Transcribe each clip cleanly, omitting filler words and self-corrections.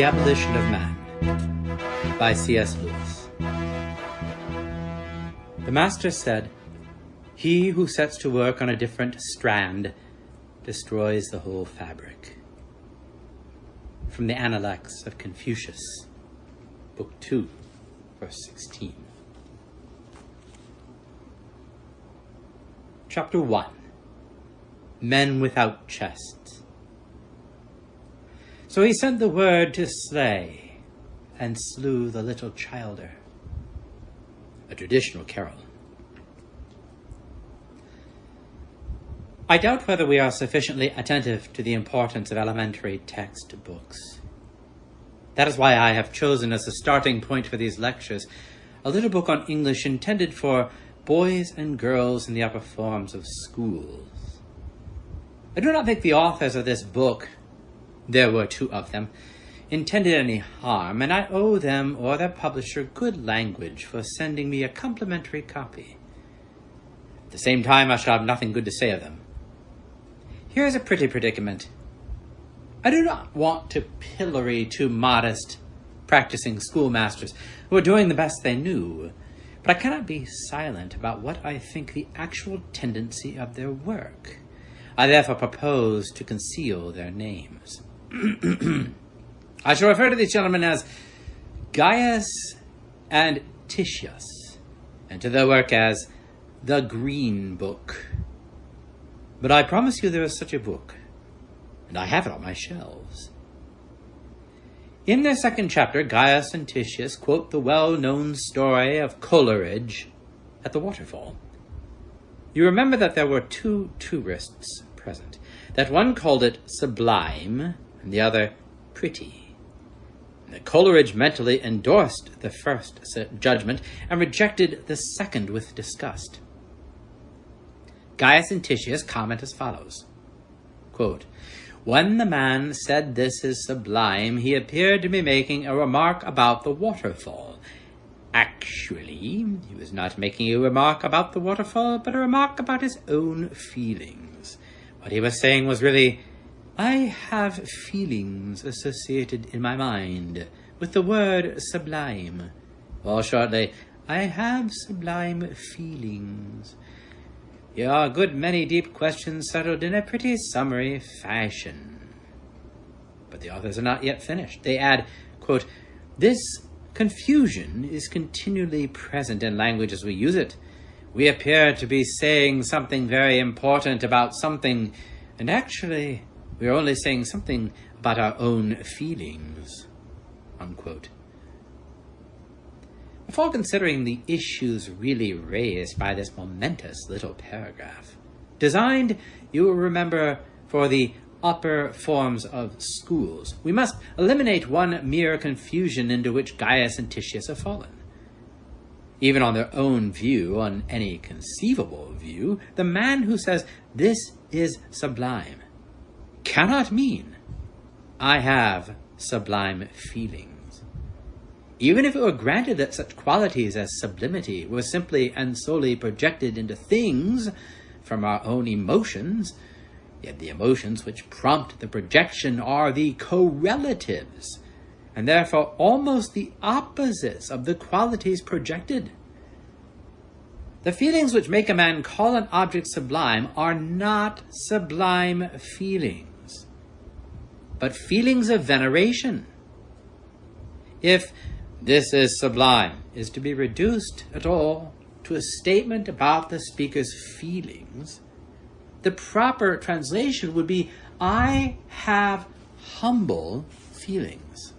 The Abolition of Man by C.S. Lewis. The master said, "He who sets to work on a different strand destroys the whole fabric." From the Analects of Confucius, Book 2, verse 16. Chapter 1. Men without chests. So he sent the word to slay, and slew the little childer. A traditional carol. I doubt whether we are sufficiently attentive to the importance of elementary textbooks. That is why I have chosen as a starting point for these lectures a little book on English intended for boys and girls in the upper forms of schools. I do not think the authors of this book, there were two of them, intended any harm, and I owe them or their publisher good language for sending me a complimentary copy. At the same time, I shall have nothing good to say of them. Here is a pretty predicament. I do not want to pillory two modest, practicing schoolmasters who are doing the best they knew, but I cannot be silent about what I think the actual tendency of their work. I therefore propose to conceal their names. I shall refer to these gentlemen as Gaius and Titius, and to their work as the Green Book. But I promise you there is such a book, and I have it on my shelves. In their second chapter, Gaius and Titius quote the well-known story of Coleridge at the waterfall. You remember that there were two tourists present, that one called it sublime and the other pretty. And that Coleridge mentally endorsed the first judgment and rejected the second with disgust. Gaius and Titius comment as follows, quote, "When the man said this is sublime, he appeared to be making a remark about the waterfall. Actually, he was not making a remark about the waterfall, but a remark about his own feelings. What he was saying was really, I have feelings associated in my mind with the word sublime. Or shortly, I have sublime feelings. Here are a good many deep questions settled in a pretty summary fashion." But the authors are not yet finished. They add, quote, "This confusion is continually present in language as we use it. We appear to be saying something very important about something, and actually we are only saying something about our own feelings." Unquote. Before considering the issues really raised by this momentous little paragraph, designed, you will remember, for the upper forms of schools, we must eliminate one mere confusion into which Gaius and Titius have fallen. Even on their own view, on any conceivable view, the man who says, "This is sublime," cannot mean, "I have sublime feelings." Even if it were granted that such qualities as sublimity were simply and solely projected into things from our own emotions, yet the emotions which prompt the projection are the correlatives, and therefore almost the opposites of the qualities projected. The feelings which make a man call an object sublime are not sublime feelings, but feelings of veneration. If "this is sublime" is to be reduced at all to a statement about the speaker's feelings, the proper translation would be, "I have humble feelings."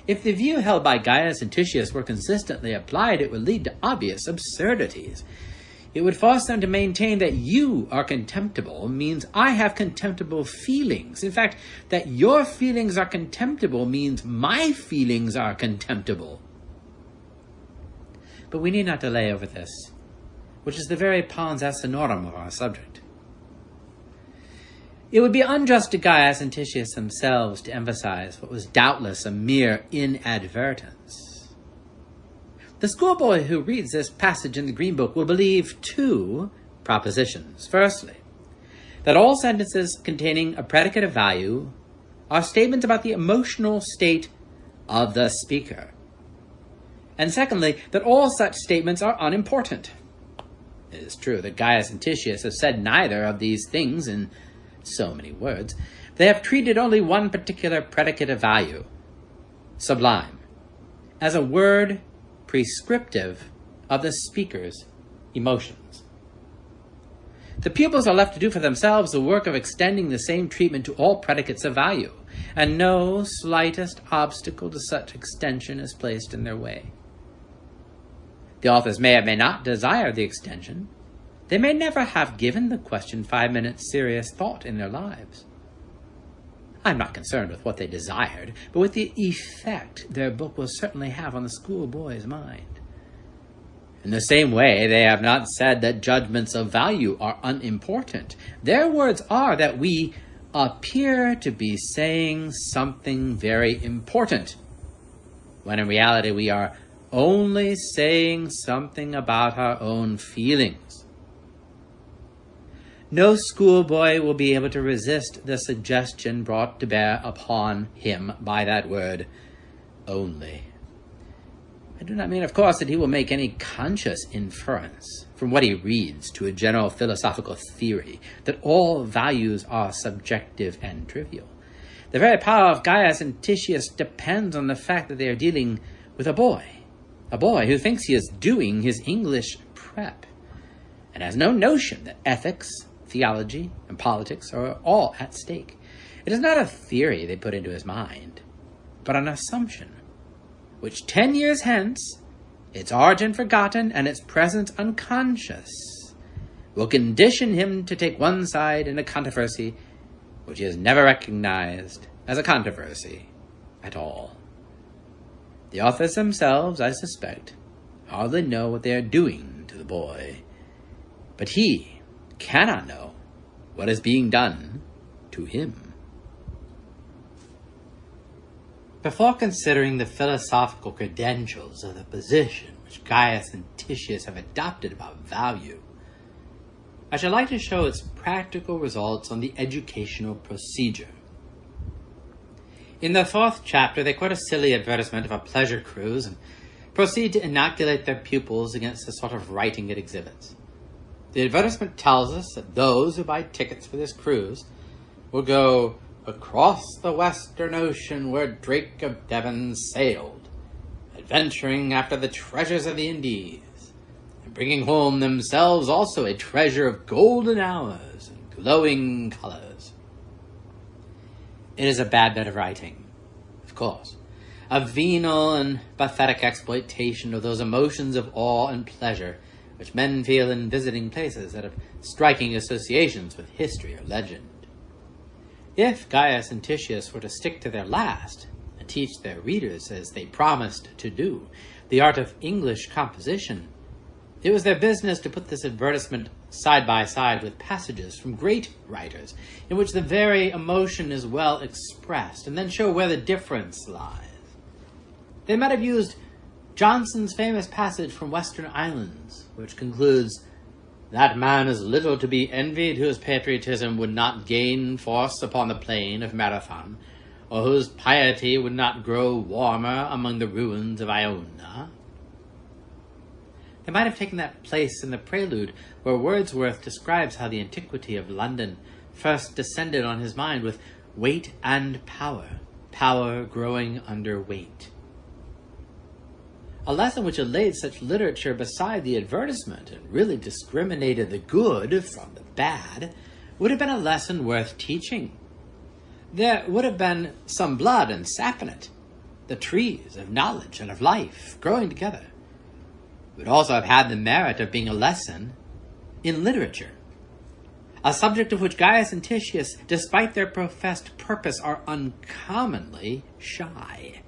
If the view held by Gaius and Titius were consistently applied, it would lead to obvious absurdities. It would force them to maintain that "you are contemptible" means "I have contemptible feelings." In fact, that "your feelings are contemptible" means "my feelings are contemptible." But we need not delay over this, which is the very pons asinorum of our subject. It would be unjust to Gaius and Titius themselves to emphasize what was doubtless a mere inadvertence. The schoolboy who reads this passage in the Green Book will believe two propositions. Firstly, that all sentences containing a predicate of value are statements about the emotional state of the speaker. And secondly, that all such statements are unimportant. It is true that Gaius and Titius have said neither of these things in so many words. They have treated only one particular predicate of value, sublime, as a word prescriptive of the speaker's emotions. The pupils are left to do for themselves the work of extending the same treatment to all predicates of value, and no slightest obstacle to such extension is placed in their way. The authors may or may not desire the extension. They may never have given the question 5 minutes serious thought in their lives. I'm not concerned with what they desired, but with the effect their book will certainly have on the schoolboy's mind. In the same way, they have not said that judgments of value are unimportant. Their words are that we appear to be saying something very important, when in reality we are only saying something about our own feelings. No schoolboy will be able to resist the suggestion brought to bear upon him by that word, only. I do not mean, of course, that he will make any conscious inference from what he reads to a general philosophical theory that all values are subjective and trivial. The very power of Gaius and Titius depends on the fact that they are dealing with a boy who thinks he is doing his English prep, and has no notion that ethics, theology, and politics are all at stake. It is not a theory they put into his mind, but an assumption, which 10 years hence, its origin forgotten and its presence unconscious, will condition him to take one side in a controversy which he has never recognized as a controversy at all. The authors themselves, I suspect, hardly know what they are doing to the boy, but he cannot know what is being done to him. Before considering the philosophical credentials of the position which Gaius and Titius have adopted about value, I should like to show its practical results on the educational procedure. In the 4th chapter, they quote a silly advertisement of a pleasure cruise and proceed to inoculate their pupils against the sort of writing it exhibits. The advertisement tells us that those who buy tickets for this cruise will go across the western ocean where Drake of Devon sailed, adventuring after the treasures of the Indies, and bringing home themselves also a treasure of golden hours and glowing colors. It is a bad bit of writing, of course, a venal and pathetic exploitation of those emotions of awe and pleasure which men feel in visiting places that have striking associations with history or legend. If Gaius and Titius were to stick to their last, and teach their readers, as they promised to do, the art of English composition, it was their business to put this advertisement side by side with passages from great writers, in which the very emotion is well expressed, and then show where the difference lies. They might have used Johnson's famous passage from Western Islands, which concludes, "That man is little to be envied whose patriotism would not gain force upon the plain of Marathon, or whose piety would not grow warmer among the ruins of Iona." They might have taken that place in the prelude where Wordsworth describes how the antiquity of London first descended on his mind with weight and power, power growing under weight. A lesson which had laid such literature beside the advertisement and really discriminated the good from the bad would have been a lesson worth teaching. There would have been some blood and sap in it, the trees of knowledge and of life growing together. It would also have had the merit of being a lesson in literature, a subject of which Gaius and Titius, despite their professed purpose, are uncommonly shy.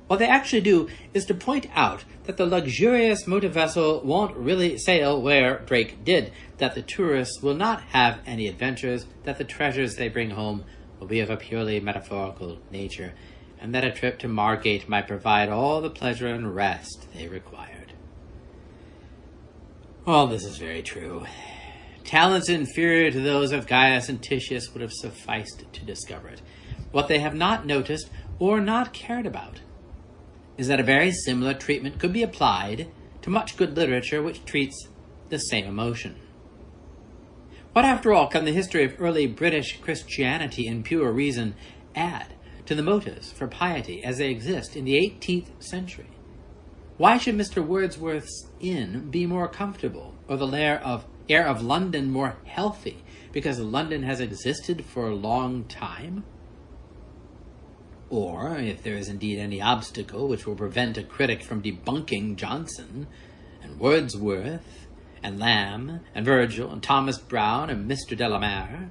What they actually do is to point out that the luxurious motor vessel won't really sail where Drake did, that the tourists will not have any adventures, that the treasures they bring home will be of a purely metaphorical nature, and that a trip to Margate might provide all the pleasure and rest they required. All this is very true. Talents inferior to those of Gaius and Titius would have sufficed to discover it. What they have not noticed or not cared about is that a very similar treatment could be applied to much good literature which treats the same emotion. What, after all, can the history of early British Christianity and pure reason add to the motives for piety as they exist in the 18th century? Why should Mr. Wordsworth's inn be more comfortable, or the air of London more healthy, because London has existed for a long time? Or, if there is indeed any obstacle which will prevent a critic from debunking Johnson, and Wordsworth, and Lamb, and Virgil, and Thomas Browne, and Mr. Delamere,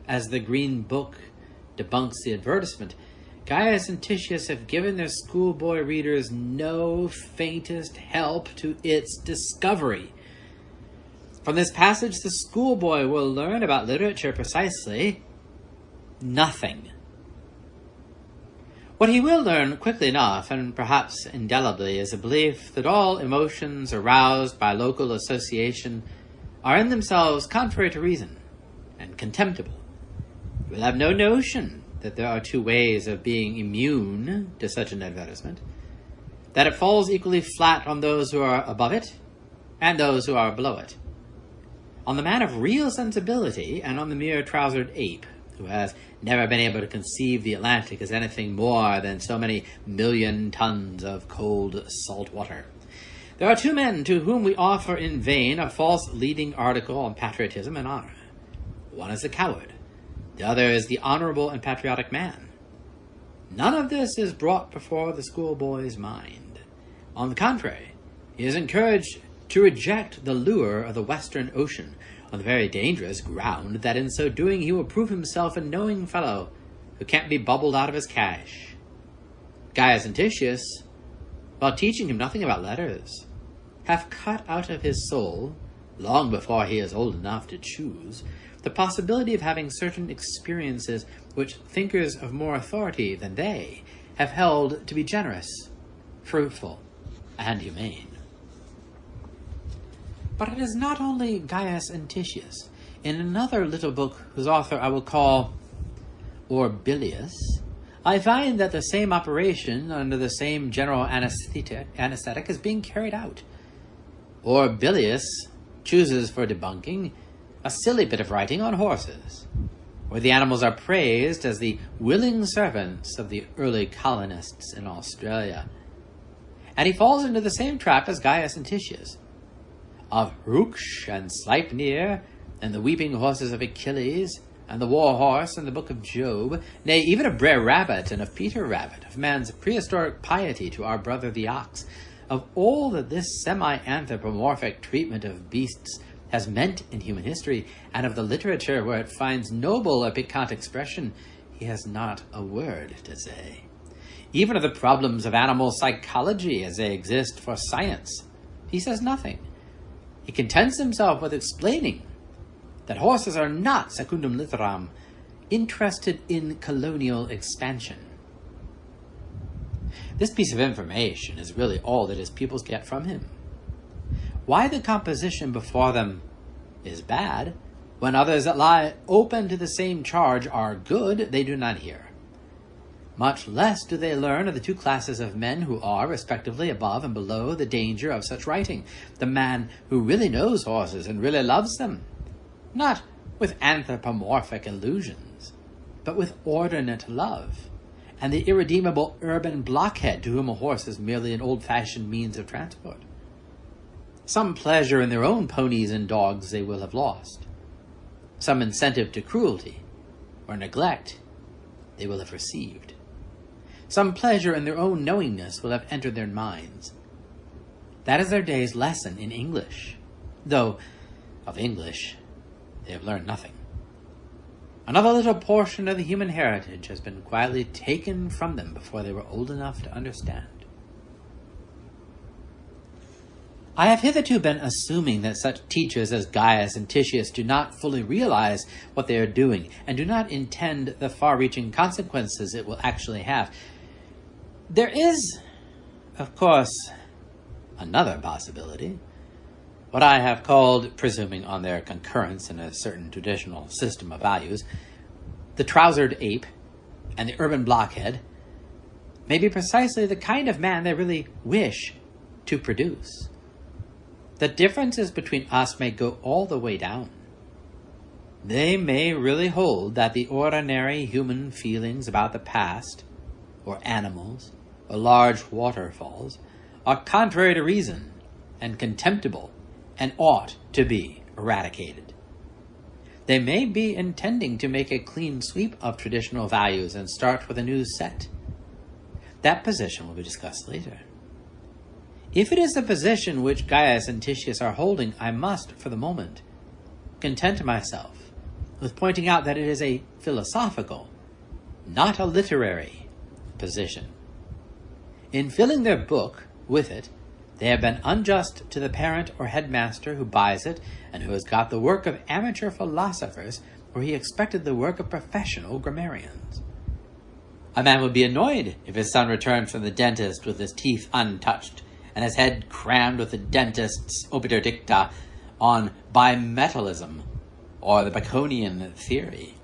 as the Green Book debunks the advertisement, Gaius and Titius have given their schoolboy readers no faintest help to its discovery. From this passage, the schoolboy will learn about literature precisely nothing. What he will learn quickly enough, and perhaps indelibly, is a belief that all emotions aroused by local association are in themselves contrary to reason and contemptible. He will have no notion that there are two ways of being immune to such an advertisement, that it falls equally flat on those who are above it and those who are below it, on the man of real sensibility and on the mere trousered ape, who has never been able to conceive the Atlantic as anything more than so many million tons of cold salt water. There are two men to whom we offer in vain a false leading article on patriotism and honor. One is the coward, the other is the honorable and patriotic man. None of this is brought before the schoolboy's mind. On the contrary, he is encouraged to reject the lure of the Western Ocean on the very dangerous ground that in so doing he will prove himself a knowing fellow who can't be bubbled out of his cash. Gaius and Titius, while teaching him nothing about letters, have cut out of his soul, long before he is old enough to choose, the possibility of having certain experiences which thinkers of more authority than they have held to be generous, fruitful, and humane. But it is not only Gaius and Titius. In another little book, whose author I will call Orbilius, I find that the same operation under the same general anesthetic is being carried out. Orbilius chooses for debunking a silly bit of writing on horses, where the animals are praised as the willing servants of the early colonists in Australia. And he falls into the same trap as Gaius and Titius. Of Ruksh and Sleipnir, and the weeping horses of Achilles, and the war horse in the book of Job, nay, even of Brer Rabbit and of Peter Rabbit, of man's prehistoric piety to our brother the ox, of all that this semi-anthropomorphic treatment of beasts has meant in human history, and of the literature where it finds noble or piquant expression, he has not a word to say. Even of the problems of animal psychology as they exist for science, he says nothing. He contents himself with explaining that horses are not, secundum litteram, interested in colonial expansion. This piece of information is really all that his pupils get from him. Why the composition before them is bad, when others that lie open to the same charge are good, they do not hear. Much less do they learn of the two classes of men who are, respectively, above and below the danger of such writing. The man who really knows horses and really loves them, not with anthropomorphic illusions, but with ordinate love, and the irredeemable urban blockhead to whom a horse is merely an old-fashioned means of transport. Some pleasure in their own ponies and dogs they will have lost. Some incentive to cruelty or neglect they will have received. Some pleasure in their own knowingness will have entered their minds. That is their day's lesson in English, though of English they have learned nothing. Another little portion of the human heritage has been quietly taken from them before they were old enough to understand. I have hitherto been assuming that such teachers as Gaius and Titius do not fully realize what they are doing and do not intend the far-reaching consequences it will actually have. There is, of course, another possibility. what I have called, presuming on their concurrence in a certain traditional system of values, the trousered ape and the urban blockhead may be precisely the kind of man they really wish to produce. The differences between us may go all the way down. They may really hold that the ordinary human feelings about the past, or animals, or large waterfalls, are contrary to reason and contemptible and ought to be eradicated. They may be intending to make a clean sweep of traditional values and start with a new set. That position will be discussed later. If it is the position which Gaius and Titius are holding, I must, for the moment, content myself with pointing out that it is a philosophical, not a literary, position. In filling their book with it, they have been unjust to the parent or headmaster who buys it and who has got the work of amateur philosophers where he expected the work of professional grammarians. A man would be annoyed if his son returned from the dentist with his teeth untouched and his head crammed with the dentist's obiter dicta on bimetallism or the Baconian theory.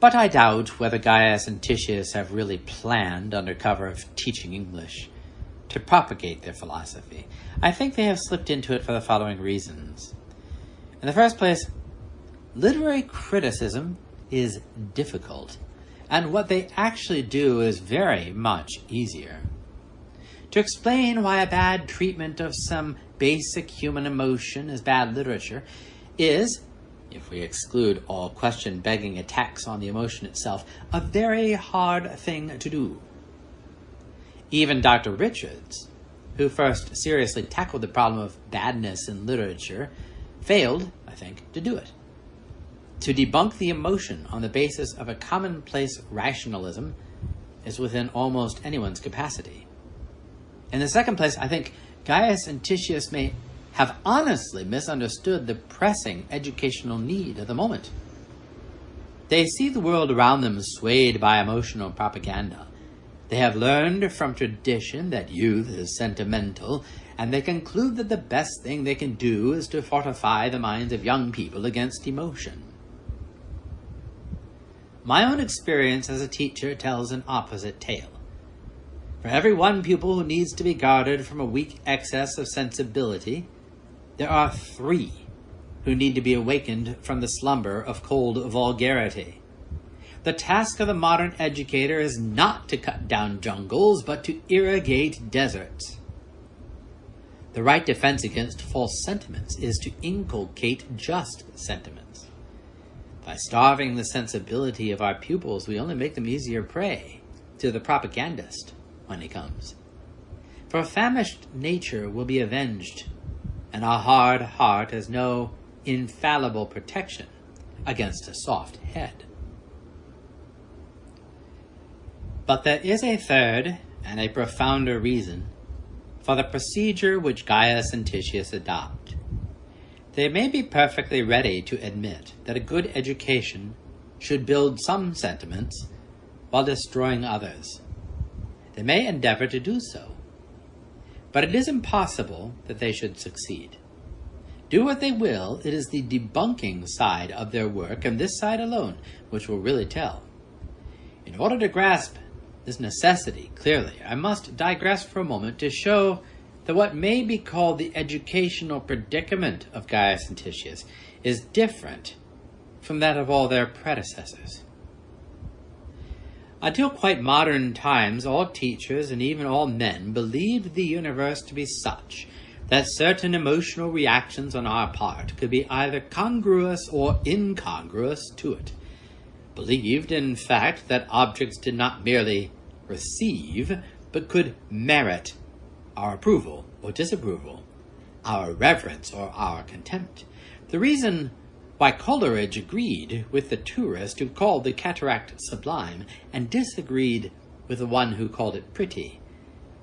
But I doubt whether Gaius and Titius have really planned, under cover of teaching English, to propagate their philosophy. I think they have slipped into it for the following reasons. In the first place, literary criticism is difficult, and what they actually do is very much easier. To explain why a bad treatment of some basic human emotion is bad literature is, if we exclude all question-begging attacks on the emotion itself, a very hard thing to do. Even Dr. Richards, who first seriously tackled the problem of badness in literature, failed, I think, to do it. To debunk the emotion on the basis of a commonplace rationalism is within almost anyone's capacity. In the second place, I think Gaius and Titius may have honestly misunderstood the pressing educational need of the moment. They see the world around them swayed by emotional propaganda. They have learned from tradition that youth is sentimental, and they conclude that the best thing they can do is to fortify the minds of young people against emotion. My own experience as a teacher tells an opposite tale. For every one pupil who needs to be guarded from a weak excess of sensibility, there are 3 who need to be awakened from the slumber of cold vulgarity. The task of the modern educator is not to cut down jungles, but to irrigate deserts. The right defense against false sentiments is to inculcate just sentiments. By starving the sensibility of our pupils, we only make them easier prey to the propagandist when he comes. For a famished nature will be avenged, and a hard heart has no infallible protection against a soft head. But there is a third and a profounder reason for the procedure which Gaius and Titius adopt. They may be perfectly ready to admit that a good education should build some sentiments while destroying others. They may endeavor to do so, but it is impossible that they should succeed. Do what they will, it is the debunking side of their work, and this side alone, which will really tell. In order to grasp this necessity clearly, I must digress for a moment to show that what may be called the educational predicament of Gaius and Titius is different from that of all their predecessors. Until quite modern times, all teachers and even all men believed the universe to be such that certain emotional reactions on our part could be either congruous or incongruous to it. Believed, in fact, that objects did not merely receive, but could merit our approval or disapproval, our reverence or our contempt. The reason why Coleridge agreed with the tourist who called the cataract sublime and disagreed with the one who called it pretty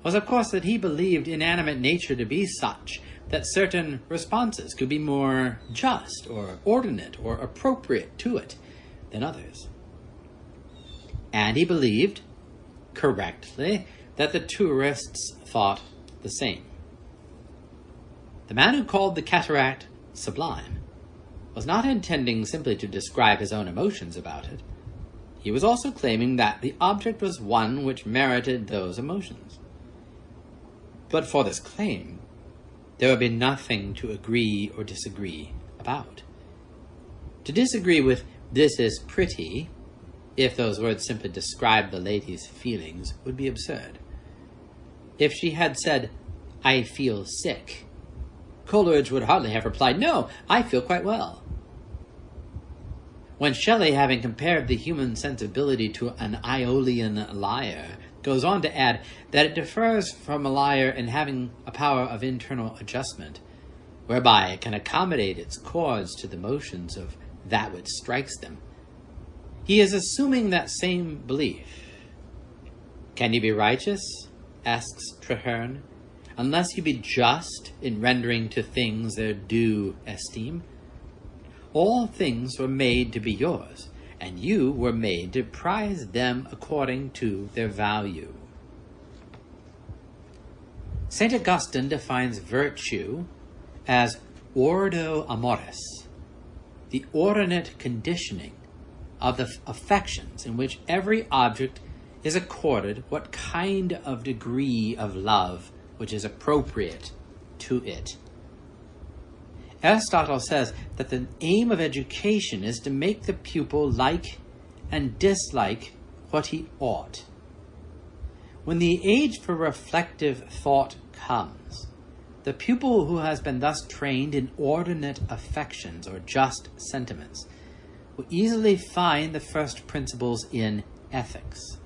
was, of course, that he believed inanimate nature to be such that certain responses could be more just or ordinate or appropriate to it than others. And he believed, correctly, that the tourists thought the same. The man who called the cataract sublime was not intending simply to describe his own emotions about it. He was also claiming that the object was one which merited those emotions. But for this claim, there would be nothing to agree or disagree about. To disagree with "this is pretty," if those words simply described the lady's feelings, would be absurd. If she had said, "I feel sick," Coleridge would hardly have replied, "No, I feel quite well." When Shelley, having compared the human sensibility to an Aeolian lyre, goes on to add that it differs from a lyre in having a power of internal adjustment, whereby it can accommodate its chords to the motions of that which strikes them, he is assuming that same belief. "Can you be righteous," asks Traherne, "unless you be just in rendering to things their due esteem? All things were made to be yours, and you were made to prize them according to their value." St. Augustine defines virtue as ordo amoris, the ordinate conditioning of the affections in which every object is accorded what kind of degree of love which is appropriate to it. Aristotle says that the aim of education is to make the pupil like and dislike what he ought. When the age for reflective thought comes, the pupil who has been thus trained in ordinate affections or just sentiments will easily find the first principles in ethics.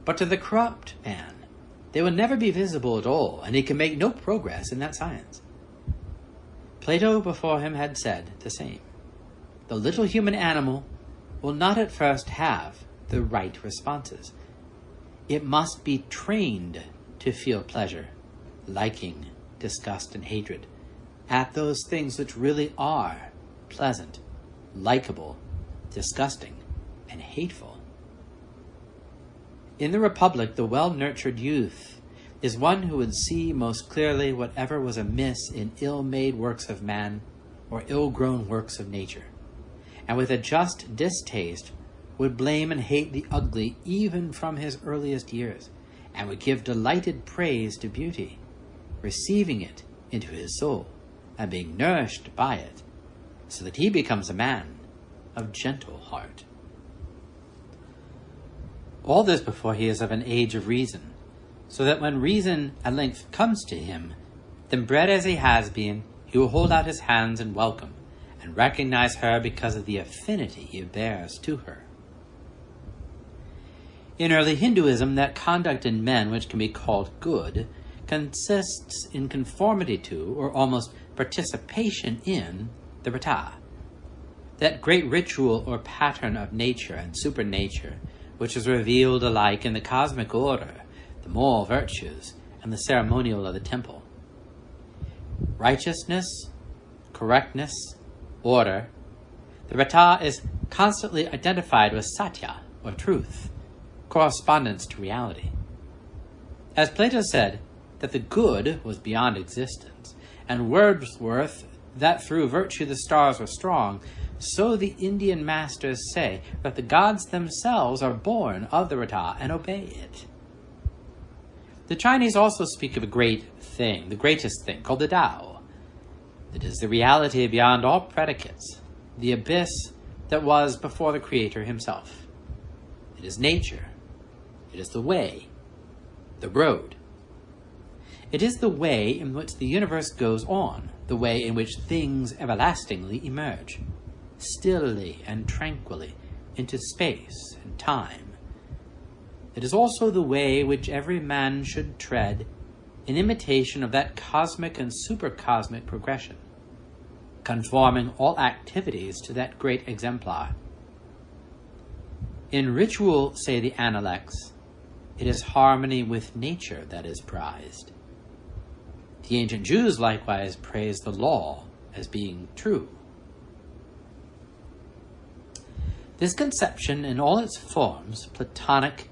But to the corrupt man, they will never be visible at all, and he can make no progress in that science. Plato before him had said the same. The little human animal will not at first have the right responses. It must be trained to feel pleasure, liking, disgust, and hatred at those things which really are pleasant, likable, disgusting, and hateful. In the Republic, the well-nurtured youth is one who would see most clearly whatever was amiss in ill-made works of man or ill-grown works of nature, and with a just distaste would blame and hate the ugly even from his earliest years, and would give delighted praise to beauty, receiving it into his soul and being nourished by it, so that he becomes a man of gentle heart. All this before he is of an age of reason, so that when reason at length comes to him, then bred as he has been, he will hold out his hands in welcome, and recognize her because of the affinity he bears to her. In early Hinduism, that conduct in men which can be called good consists in conformity to, or almost participation in, the Vrata, that great ritual or pattern of nature and supernature which is revealed alike in the cosmic order, the moral virtues, and the ceremonial of the temple. Righteousness, correctness, order. The Vrata is constantly identified with satya, or truth, correspondence to reality. As Plato said that the good was beyond existence, and Wordsworth that through virtue the stars were strong, so the Indian masters say that the gods themselves are born of the Vrata and obey it. The Chinese also speak of a great thing, the greatest thing, called the Tao. It is the reality beyond all predicates, the abyss that was before the Creator himself. It is nature. It is the way, the road. It is the way in which the universe goes on, the way in which things everlastingly emerge, stilly and tranquilly, into space and time. It is also the way which every man should tread in imitation of that cosmic and supercosmic progression, conforming all activities to that great exemplar. In ritual, say the Analects, it is harmony with nature that is prized. The ancient Jews likewise praised the law as being true. This conception in all its forms, Platonic,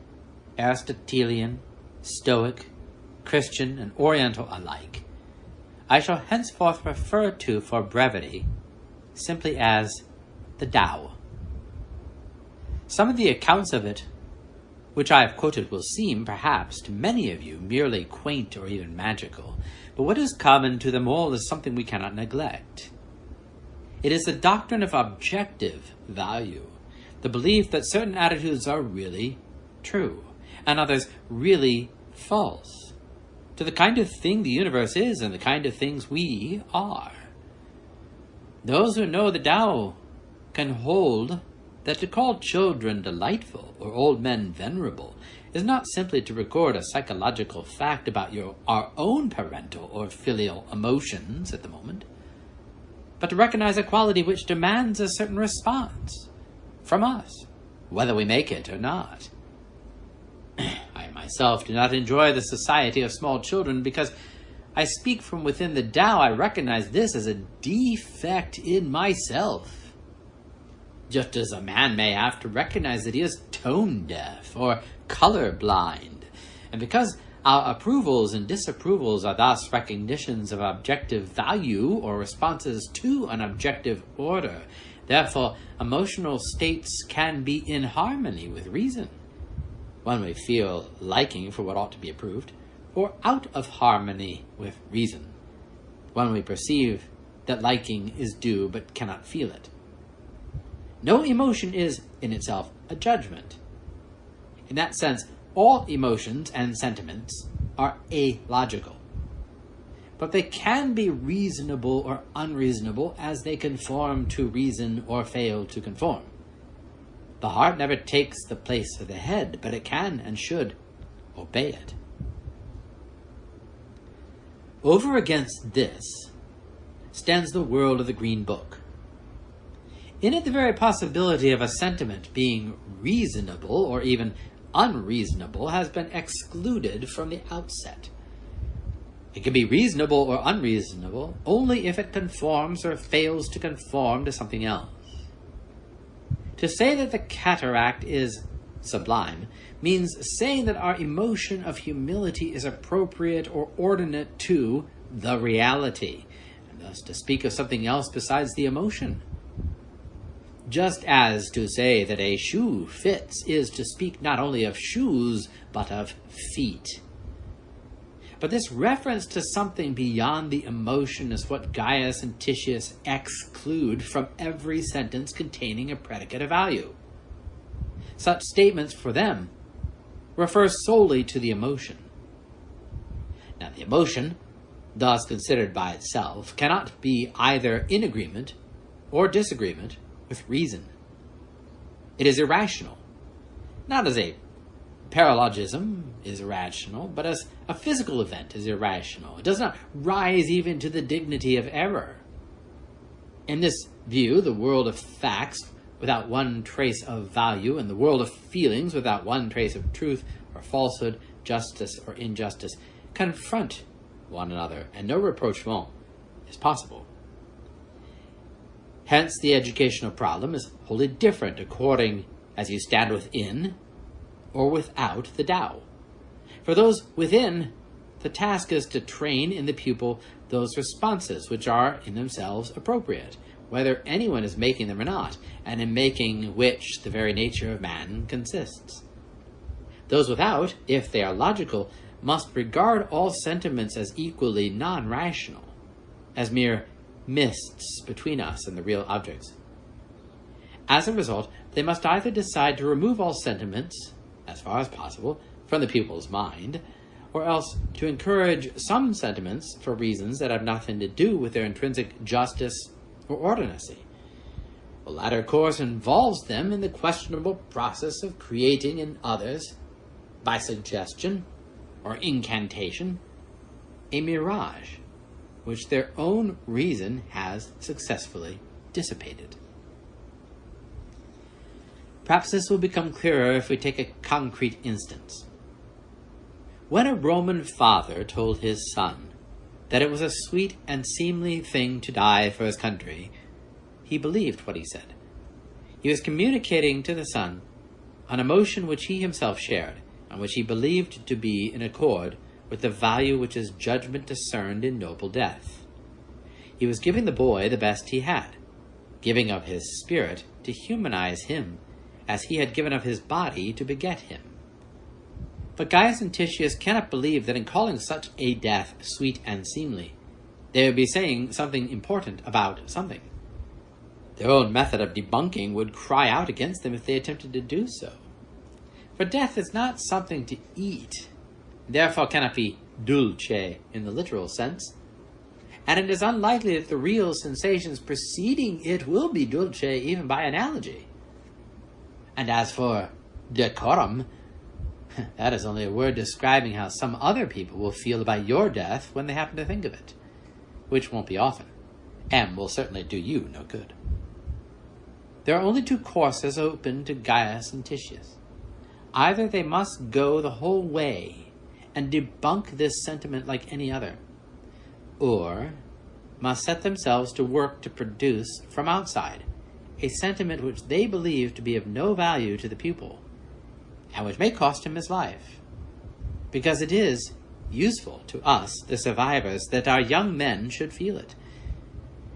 Aristotelian, Stoic, Christian, and Oriental alike, I shall henceforth refer to, for brevity, simply as the Tao. Some of the accounts of it which I have quoted will seem, perhaps, to many of you merely quaint or even magical, but what is common to them all is something we cannot neglect. It is the doctrine of objective value, the belief that certain attitudes are really true, and others really false, to the kind of thing the universe is and the kind of things we are. Those who know the Tao can hold that to call children delightful or old men venerable is not simply to record a psychological fact about our own parental or filial emotions at the moment, but to recognize a quality which demands a certain response from us, whether we make it or not. I myself do not enjoy the society of small children because I speak from within the Tao. I recognize this as a defect in myself. Just as a man may have to recognize that he is tone deaf or color blind, and because our approvals and disapprovals are thus recognitions of objective value or responses to an objective order, therefore emotional states can be in harmony with reason. One may feel liking for what ought to be approved, or out of harmony with reason. One may perceive that liking is due but cannot feel it. No emotion is, in itself, a judgment. In that sense, all emotions and sentiments are illogical. But they can be reasonable or unreasonable as they conform to reason or fail to conform. The heart never takes the place of the head, but it can and should obey it. Over against this stands the world of the Green Book. In it, the very possibility of a sentiment being reasonable or even unreasonable has been excluded from the outset. It can be reasonable or unreasonable only if it conforms or fails to conform to something else. To say that the cataract is sublime means saying that our emotion of humility is appropriate or ordinate to the reality, and thus to speak of something else besides the emotion. Just as to say that a shoe fits is to speak not only of shoes, but of feet. But this reference to something beyond the emotion is what Gaius and Titius exclude from every sentence containing a predicate of value. Such statements for them refer solely to the emotion. Now, the emotion, thus considered by itself, cannot be either in agreement or disagreement with reason. It is irrational, not as a paralogism is irrational, but as a physical event is irrational. It does not rise even to the dignity of error. In this view, the world of facts without one trace of value and the world of feelings without one trace of truth or falsehood, justice or injustice confront one another, and no rapprochement is possible. Hence, the educational problem is wholly different according as you stand within or without the Tao. For those within, the task is to train in the pupil those responses which are in themselves appropriate, whether anyone is making them or not, and in making which the very nature of man consists. Those without, if they are logical, must regard all sentiments as equally non-rational, as mere mists between us and the real objects. As a result, they must either decide to remove all sentiments, as far as possible, from the pupil's mind, or else to encourage some sentiments for reasons that have nothing to do with their intrinsic justice or ordinacy. The latter course involves them in the questionable process of creating in others, by suggestion or incantation, a mirage which their own reason has successfully dissipated. Perhaps this will become clearer if we take a concrete instance. When a Roman father told his son that it was a sweet and seemly thing to die for his country, he believed what he said. He was communicating to the son an emotion which he himself shared, and which he believed to be in accord with the value which his judgment discerned in noble death. He was giving the boy the best he had, giving of his spirit to humanize him, as he had given of his body to beget him. But Gaius and Titius cannot believe that in calling such a death sweet and seemly, they would be saying something important about something. Their own method of debunking would cry out against them if they attempted to do so. For death is not something to eat, therefore cannot be dulce in the literal sense, and it is unlikely that the real sensations preceding it will be dulce even by analogy. And as for decorum, that is only a word describing how some other people will feel about your death when they happen to think of it, which won't be often, and will certainly do you no good. There are only two courses open to Gaius and Titius. Either they must go the whole way and debunk this sentiment like any other, or must set themselves to work to produce from outside a sentiment which they believe to be of no value to the pupil, and which may cost him his life, because it is useful to us, the survivors, that our young men should feel it.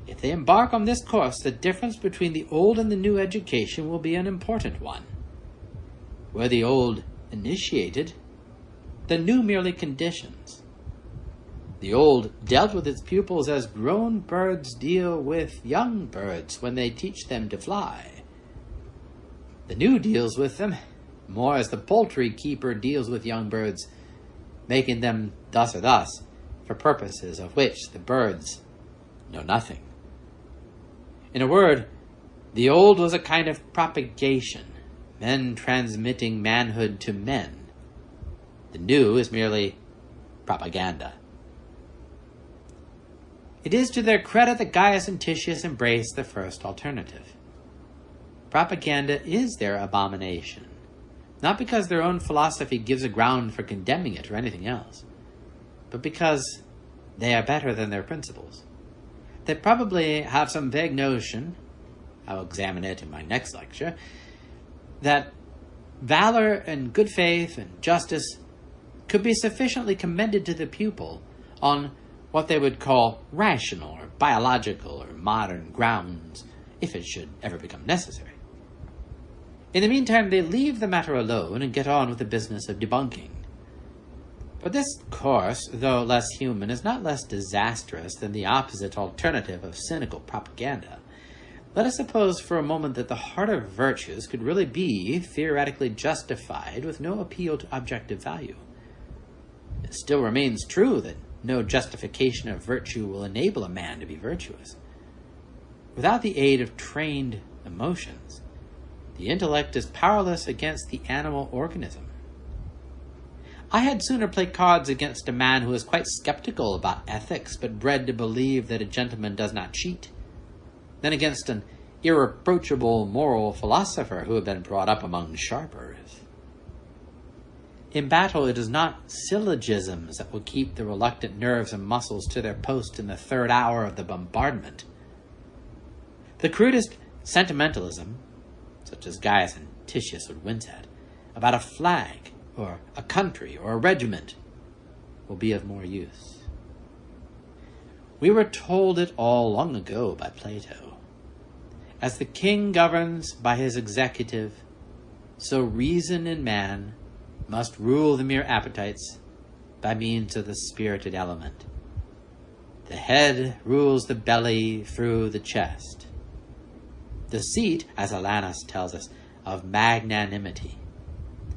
If they embark on this course, the difference between the old and the new education will be an important one. Were the old initiated, the new merely conditions. The old dealt with its pupils as grown birds deal with young birds when they teach them to fly. The new deals with them more as the poultry keeper deals with young birds, making them thus or thus, for purposes of which the birds know nothing. In a word, the old was a kind of propagation, men transmitting manhood to men. The new is merely propaganda. It is to their credit that Gaius and Titius embraced the first alternative. Propaganda is their abomination, not because their own philosophy gives a ground for condemning it or anything else, but because they are better than their principles. They probably have some vague notion, I'll examine it in my next lecture, that valor and good faith and justice could be sufficiently commended to the pupil on what they would call rational or biological or modern grounds, if it should ever become necessary. In the meantime, they leave the matter alone and get on with the business of debunking. But this course, though less human, is not less disastrous than the opposite alternative of cynical propaganda. Let us suppose for a moment that the heart of virtues could really be theoretically justified with no appeal to objective value. It still remains true that no justification of virtue will enable a man to be virtuous. Without the aid of trained emotions, the intellect is powerless against the animal organism. I had sooner play cards against a man who is quite skeptical about ethics, but bred to believe that a gentleman does not cheat, than against an irreproachable moral philosopher who had been brought up among sharpers. In battle, it is not syllogisms that will keep the reluctant nerves and muscles to their post in the third hour of the bombardment. The crudest sentimentalism, such as Gaius and Titius would wince at, about a flag, or a country, or a regiment, will be of more use. We were told it all long ago by Plato. As the king governs by his executive, so reason in man must rule the mere appetites by means of the spirited element. The head rules the belly through the chest. The seat, as Alanus tells us, of magnanimity,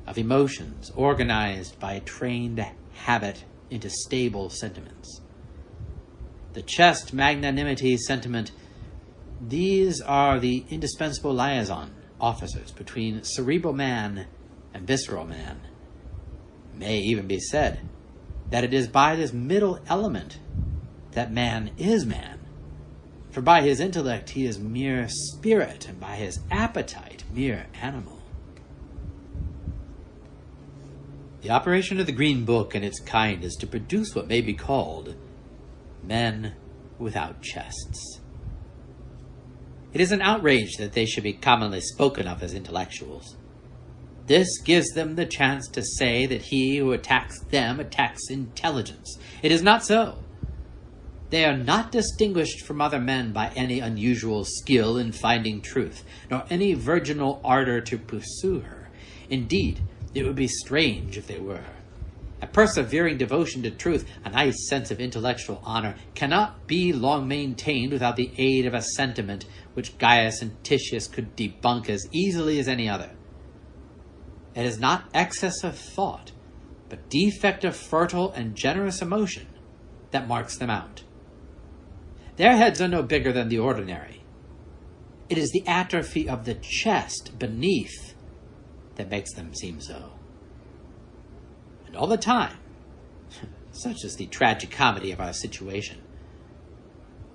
of emotions organized by trained habit into stable sentiments. The chest, magnanimity, sentiment, these are the indispensable liaison officers between cerebral man and visceral man. It may even be said that it is by this middle element that man is man. For by his intellect he is mere spirit, and by his appetite mere animal. The operation of the Green Book and its kind is to produce what may be called men without chests. It is an outrage that they should be commonly spoken of as intellectuals. This gives them the chance to say that he who attacks them attacks intelligence. It is not so. They are not distinguished from other men by any unusual skill in finding truth, nor any virginal ardor to pursue her. Indeed, it would be strange if they were. A persevering devotion to truth, a nice sense of intellectual honor, cannot be long maintained without the aid of a sentiment which Gaius and Titius could debunk as easily as any other. It is not excess of thought, but defect of fertile and generous emotion that marks them out. Their heads are no bigger than the ordinary. It is the atrophy of the chest beneath that makes them seem so. And all the time, such is the tragicomedy of our situation,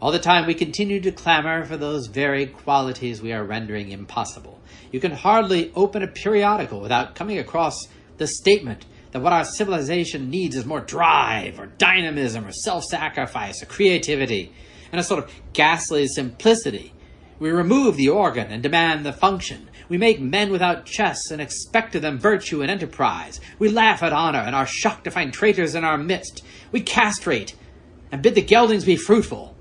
all the time we continue to clamor for those very qualities we are rendering impossible. You can hardly open a periodical without coming across the statement that what our civilization needs is more drive, or dynamism, or self-sacrifice, or creativity, and a sort of ghastly simplicity. We remove the organ and demand the function. We make men without chests and expect of them virtue and enterprise. We laugh at honor and are shocked to find traitors in our midst. We castrate and bid the geldings be fruitful.